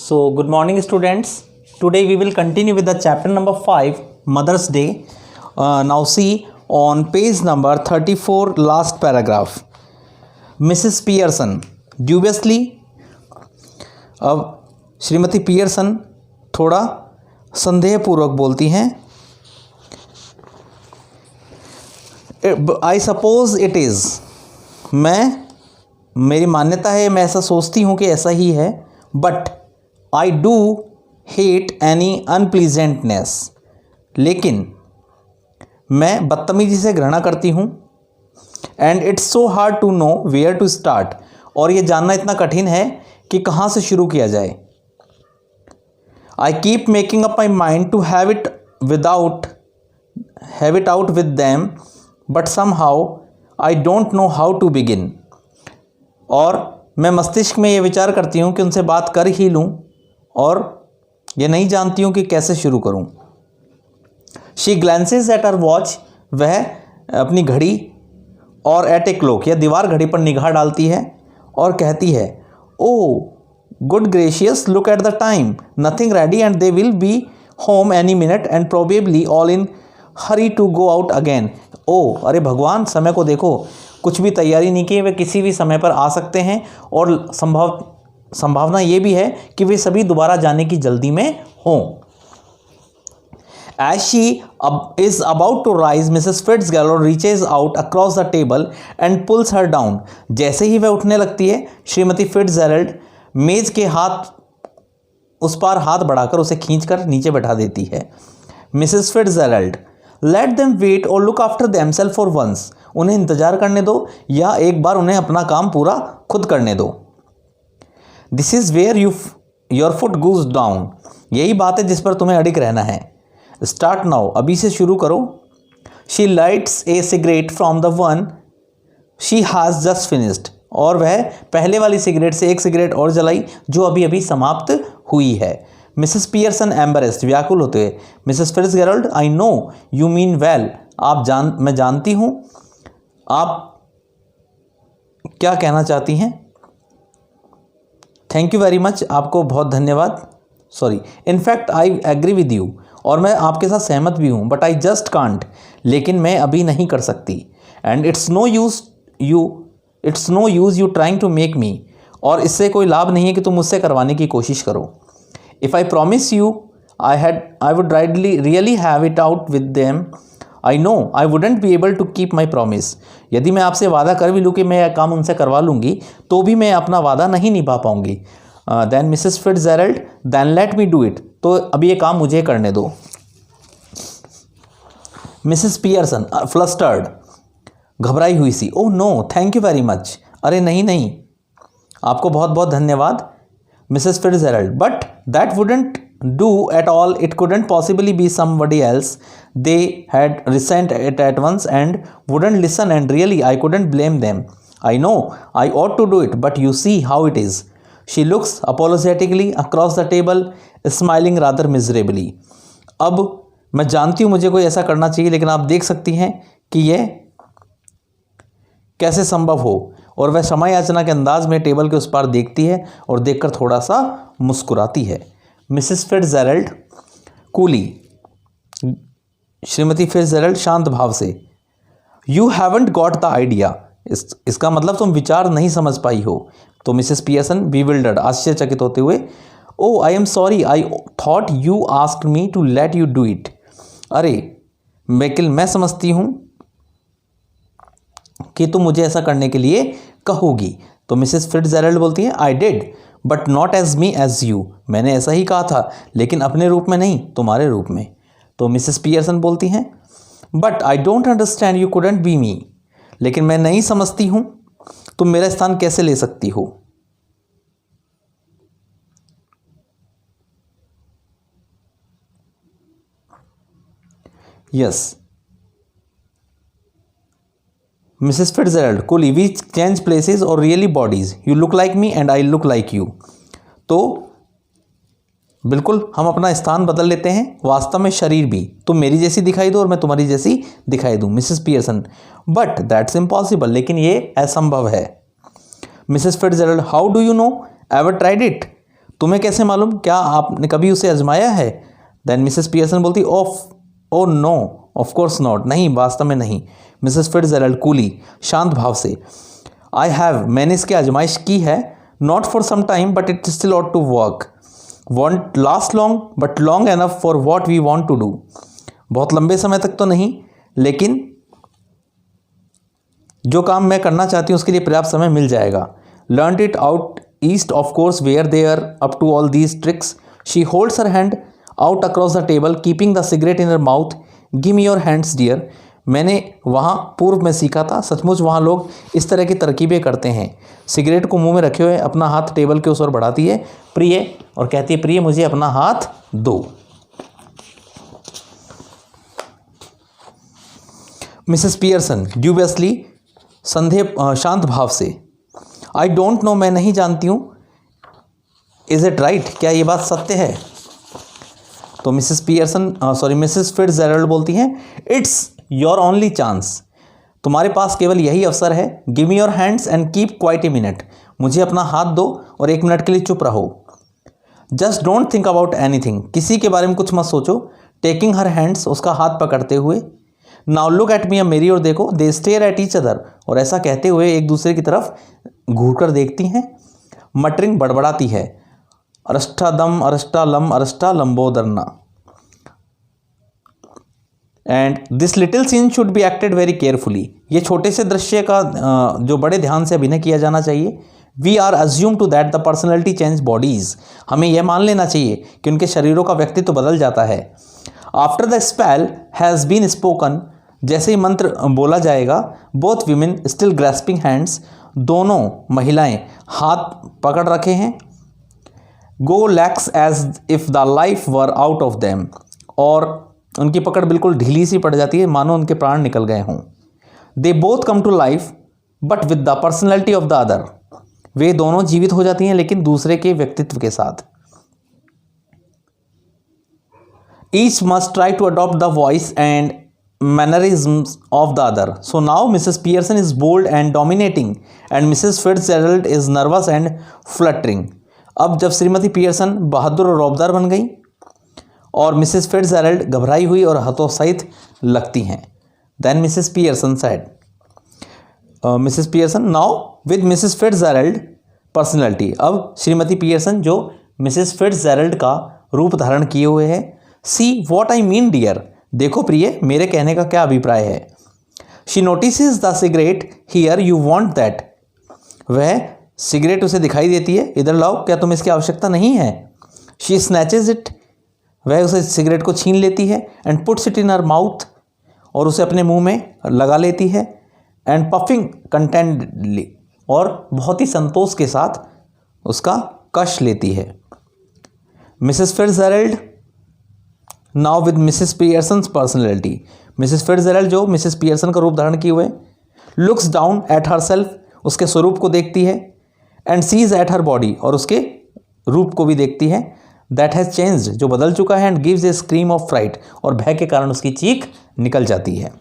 So, good morning, students. Today we will continue with the chapter number 5, Mother's Day. Now, see on page number 34, last paragraph. Mrs. Pearson dubiously. अब Shrimati Pearson थोड़ा संदेहपूर्वक बोलती हैं, I suppose it is, मेरी मान्यता है, मैं ऐसा सोचती हूँ कि ऐसा ही है, but I do hate any unpleasantness, लेकिन मैं बदतमीजी से घृणा करती हूँ, and it's so hard to know where to start, और ये जानना इतना कठिन है कि कहाँ से शुरू किया जाए. I keep making up my mind to have it out with them, but somehow I don't know how to begin. और मैं मस्तिष्क में ये विचार करती हूँ कि उनसे बात कर ही लूँ, और ये नहीं जानती हूँ कि कैसे शुरू करूँ. शी ग्लैंसेज एट हर वॉच, वह अपनी घड़ी और एट ए क्लॉक या दीवार घड़ी पर निगाह डालती है और कहती है, oh good gracious, look at the time, nothing ready and they will be home any minute and probably all in hurry to go out again. Oh अरे भगवान, समय को देखो, कुछ भी तैयारी नहीं की, वे किसी भी समय पर आ सकते हैं, और संभावना ये भी है कि वे सभी दोबारा जाने की जल्दी में हों. As she is about to rise, Mrs. Fitzgerald reaches out across the table and pulls her down. जैसे ही वह उठने लगती है, श्रीमती फिट्जजेरल्ड मेज के उस पार हाथ बढ़ाकर उसे खींचकर नीचे बैठा देती है. Mrs Fitzgerald, let them wait और look after themselves for once. उन्हें इंतजार करने दो या एक बार उन्हें अपना काम पूरा खुद करने दो. This is where your foot goes down. यही बात है जिस पर तुम्हें अडिग रहना है. स्टार्ट नाउ, अभी से शुरू करो. She lights A cigarette from the one she has just finished. और वह पहले वाली सिगरेट से एक सिगरेट और जलाई जो अभी अभी समाप्त हुई है. मिसेस पियर्सन एम्बरेस्ड, व्याकुल होते हुए, Mrs Fitzgerald, I know you mean well. मैं जानती हूँ आप क्या कहना चाहती हैं. थैंक यू वेरी मच, आपको बहुत धन्यवाद. Sorry, in fact I agree with you, और मैं आपके साथ सहमत भी हूँ, बट आई जस्ट कांट, लेकिन मैं अभी नहीं कर सकती. And it's no use you trying to make me, और इससे कोई लाभ नहीं है कि तुम मुझसे करवाने की कोशिश करो. If I promise you I would really have it out with them, I know I wouldn't be able to keep my promise. यदि मैं आपसे वादा कर भी लूँ कि मैं यह काम उनसे करवा लूँगी, तो भी मैं अपना वादा नहीं निभा पाऊँगी. Then Mrs Fitzgerald, then let me do it. तो अभी ये काम मुझे करने दो. मिसेस पियर्सन फ्लस्टर्ड, घबराई हुई सी, oh no thank you very much. अरे नहीं, आपको बहुत बहुत धन्यवाद. Mrs Fitzgerald, but that wouldn't do at all, it couldn't possibly be somebody else. They had resent it at once and wouldn't listen, and really I couldn't blame them. I know I ought to do it, but you see how it is. She looks apologetically across the table, smiling rather miserably. अब मैं जानती हूँ मुझे कोई ऐसा करना चाहिए, लेकिन आप देख सकती हैं कि यह कैसे संभव हो. और वह क्षमा याचना के अंदाज में टेबल के उस पार देखती है और देखकर थोड़ा सा मुस्कुराती है. मिसेस फिट्जजेरल्ड कूली, श्रीमती फिट्जजेरल्ड शांत भाव से, you haven't got the idea. इसका मतलब तुम विचार नहीं समझ पाई हो. तो मिसेस पियर्सन बीविल्डर्ड, आश्चर्यचकित होते हुए, oh I am sorry, I thought you asked me to let you do it. अरे मैं समझती हूँ कि तुम मुझे ऐसा करने के लिए कहोगी. तो मिसेस फिट्जजेरल्ड बोलती हैं, I did but not as me as you. मैंने ऐसा ही कहा था, लेकिन अपने रूप में नहीं, तुम्हारे रूप में. तो मिसेस पियर्सन बोलती हैं, but I don't understand, you couldn't be me. लेकिन मैं नहीं समझती हूँ तुम मेरा स्थान कैसे ले सकती हो. Yes Mrs Fitzgerald coolly, we change places और really bodies. You look like me and I look like you. तो बिल्कुल हम अपना स्थान बदल लेते हैं, वास्तव में शरीर भी. तुम मेरी जैसी दिखाई दो और मैं तुम्हारी जैसी दिखाई दूँ. Mrs Pearson, but that's impossible, लेकिन ये असंभव है. Mrs Fitzgerald, how do you know, ever tried it. तुम्हें कैसे मालूम, क्या आपने कभी उसे आजमाया है? देन मिसेस पियर्सन बोलती, oh no, of course not, नहीं वास्तव में नहीं। मिसेस फिट्जजेराल्ड कूली, शांत भाव से, आई हैव, मैंने इसकी आजमाइश की है, not for some time but it still ought to work, won't last long but long enough for what we want to do. बहुत लंबे समय तक तो नहीं, लेकिन जो काम मैं करना चाहती हूँ उसके लिए पर्याप्त समय मिल जाएगा। Learn it out east of course where they are up to all these tricks. She holds her hand out across the table keeping the cigarette in her mouth. Give me your hands dear. मैंने वहाँ पूर्व में सीखा था, सचमुच वहाँ लोग इस तरह की तरकीबें करते हैं। सिगरेट को मुंह में रखे हुए अपना हाथ टेबल के उस ओर बढ़ाती है प्रिय, और कहती है प्रिय मुझे अपना हाथ दो। मिसेस पियर्सन ड्यूबियसली, संदेह शांत भाव से, आई डोंट नो, मैं नहीं जानती हूँ। इज इट राइट, क्या ये बात सत्य है? तो मिसेस फिट्जजेराल्ड बोलती हैं, इट्स योर ओनली चांस, तुम्हारे पास केवल यही अवसर है। Give me your hands and keep quite a minute. मुझे अपना हाथ दो और 1 मिनट के लिए चुप रहो। Just don't think about anything, किसी के बारे में कुछ मत सोचो। टेकिंग हर हैंड्स, उसका हाथ पकड़ते हुए, नाउ लुक एट मी, मेरी ओर देखो। दे स्टेयर एट ईच अदर, और ऐसा कहते हुए एक दूसरे की तरफ घूरकर देखती हैं। मटरिंग, बड़बड़ाती है, अरष्टादम अरष्टालम अरष्टा लंबोदरना। And this little scene should be acted very carefully. ये छोटे से दृश्य का जो बड़े ध्यान से अभिनय किया जाना चाहिए। We are assume to that the personality change bodies, हमें यह मान लेना चाहिए कि उनके शरीरों का व्यक्तित्व बदल जाता है। After the spell has been spoken, जैसे ही मंत्र बोला जाएगा, both women still grasping hands, दोनों महिलाएं हाथ पकड़ रखे हैं। Go lax as if the life were out of them, और उनकी पकड़ बिल्कुल ढीली सी पड़ जाती है, मानो उनके प्राण निकल गए हों। They both come to life but with the personality of the other, वे दोनों जीवित हो जाती हैं लेकिन दूसरे के व्यक्तित्व के साथ। Each must try to adopt the voice and mannerisms of the other. So now Mrs. Pearson is bold and dominating and Mrs. Fitzgerald is nervous and fluttering. अब जब श्रीमती पियर्सन बहादुर और रौबदार बन गई और मिसेस फिट्जजेराल्ड घबराई हुई और हतोत्साहित लगती हैं। Then Mrs. Pearson said, Mrs Pearson now with Mrs Fitzgerald personality. अब श्रीमती पियर्सन जो मिसेस फिट्जजेराल्ड का रूप धारण किए हुए है। See what I mean dear, देखो प्रिय, मेरे कहने का क्या अभिप्राय है। She notices the cigarette here, you want that, वह सिगरेट उसे दिखाई देती है, इधर लाओ, क्या तुम्हें इसकी आवश्यकता नहीं है। शी स्नैचेज इट, वह उसे सिगरेट को छीन लेती है। And puts it in her mouth, और उसे अपने मुंह में लगा लेती है। एंड पफिंग कंटेंटली, और बहुत ही संतोष के साथ उसका कश लेती है। Mrs Fitzgerald now with Mrs Pearson's personality, Mrs Fitzgerald जो मिसेस पियर्सन का रूप धारण किए हुए, looks down at herself, उसके स्वरूप को देखती है। And sees at her body, और उसके रूप को भी देखती है। दैट हैज़ चेंज्ड, जो बदल चुका है। And gives a scream of fright, और भय के कारण उसकी चीख निकल जाती है।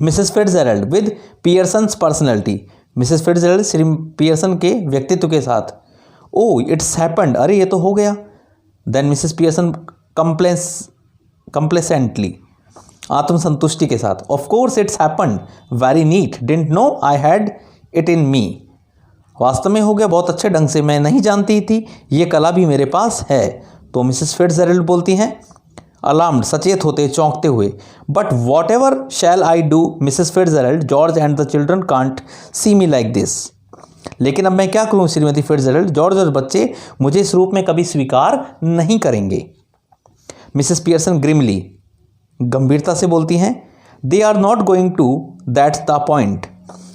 Mrs Fitzgerald with Pearson's personality, Mrs Fitzgerald Shri Pearson के व्यक्तित्व के साथ, ओ इट्स हैपेंड, अरे ये तो हो गया। देन मिसेस पियर्सन कंप्लेसेंटली, आत्मसंतुष्टि के साथ, of course it's happened very neat, didn't know I had it in me, वास्तव में हो गया बहुत अच्छे ढंग से, मैं नहीं जानती थी ये कला भी मेरे पास है। तो मिसेस फिट्जजेराल्ड बोलती हैं अलार्म्ड, सचेत होते, चौंकते हुए, but what ever shall I do Mrs Fitzgerald, George and the children can't see me like this, लेकिन अब मैं क्या करूं श्रीमती फिट्जजेराल्ड, जॉर्ज और बच्चे मुझे इस रूप में कभी स्वीकार नहीं करेंगे। मिसेस पियर्सन ग्रिमली, गंभीरता से बोलती हैं, they are not going to, that's the point,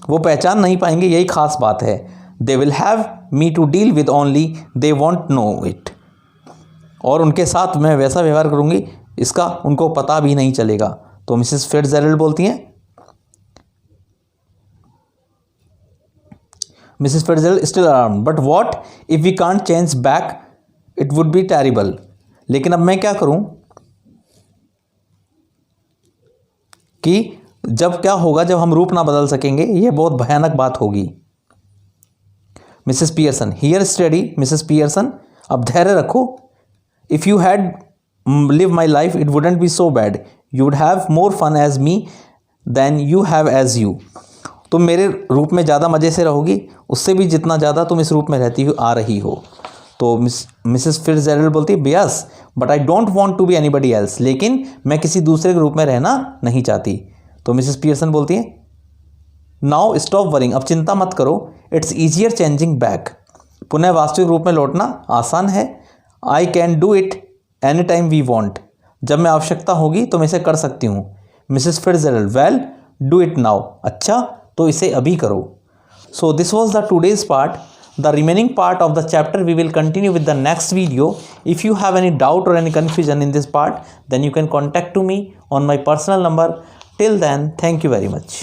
वो पहचान नहीं पाएंगे, यही खास बात है। They will have me to deal with only they won't know it, और उनके साथ मैं वैसा व्यवहार करूंगी इसका उनको पता भी नहीं चलेगा। तो मिसेस फिट्जजेराल्ड बोलती हैं, Mrs Fitzgerald still around, but what if we can't change back, it would be terrible, लेकिन अब मैं क्या करूं कि जब क्या होगा जब हम रूप ना बदल सकेंगे, यह बहुत भयानक बात होगी। Mrs Pearson, here steady Mrs Pearson, अब धैर्य रखो। If you had live my life it wouldn't be so bad, you would have more fun as me than you have as you. तुम मेरे रूप में ज़्यादा मज़े से रहोगी, उससे भी जितना ज़्यादा तुम इस रूप में रहती हो आ रही हो। तो मिसेस फिट्जजेरल्ड बोलती है yes but I don't want to be anybody else, लेकिन मैं किसी दूसरे के रूप में रहना नहीं चाहती। तो मिसेस पियर्सन बोलती है नाउ स्टॉप वरिंग, अब चिंता मत करो, इट्स ईजियर चेंजिंग बैक, पुनः वास्तविक रूप में लौटना आसान है। I can do it any time we want, जब मैं आवश्यकता होगी तो मैं इसे कर सकती हूँ। Mrs Fitzgerald well do it now, अच्छा तो इसे अभी करो। So this was the today's part. The remaining part of the chapter we will continue with the next video. If you have any doubt or any confusion in this part, then you can contact to me on my personal number. Till then, thank you very much.